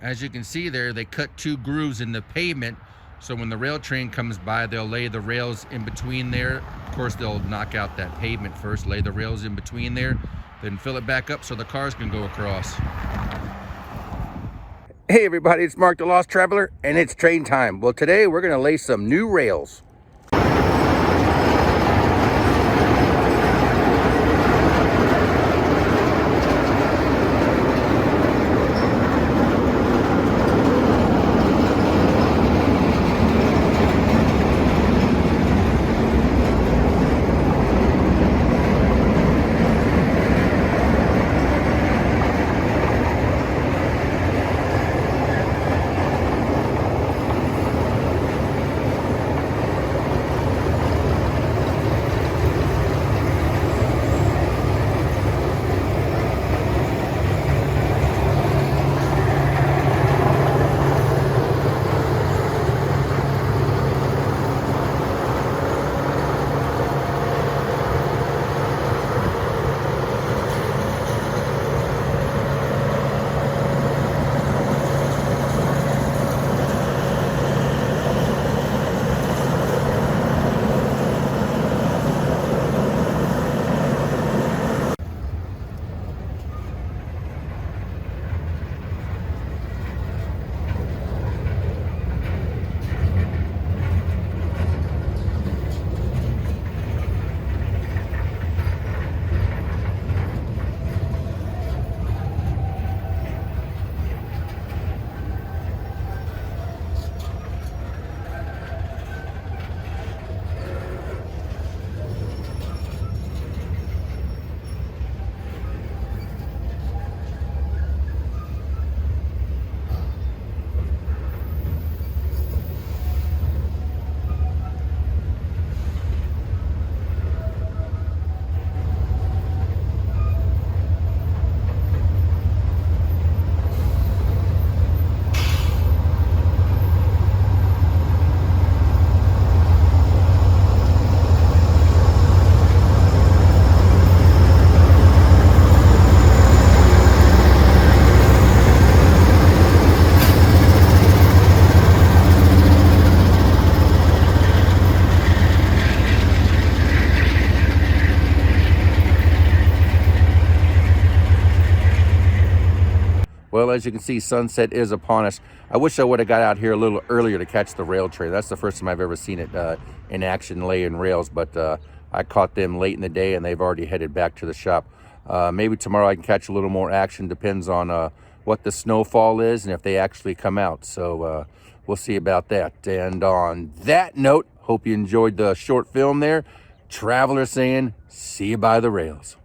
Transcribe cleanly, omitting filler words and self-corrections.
As you can see there, they cut 2 grooves in the pavement, so when the rail train comes by, they'll lay the rails in between there. Of course, they'll knock out that pavement first, lay the rails in between there, then fill it back up so the cars can go across. Hey everybody, it's Mark the Lost Traveler, and it's train time. Well, today we're going to lay some new rails. Well, as you can see, sunset is upon us. I wish I would have got out here a little earlier to catch the rail train. That's the first time I've ever seen it in action laying rails, but I caught them late in the day and they've already headed back to the shop. Maybe tomorrow I can catch a little more action. Depends on what the snowfall is and if they actually come out. So we'll see about that. And on that note, hope you enjoyed the short film there. Traveler saying, see you by the rails.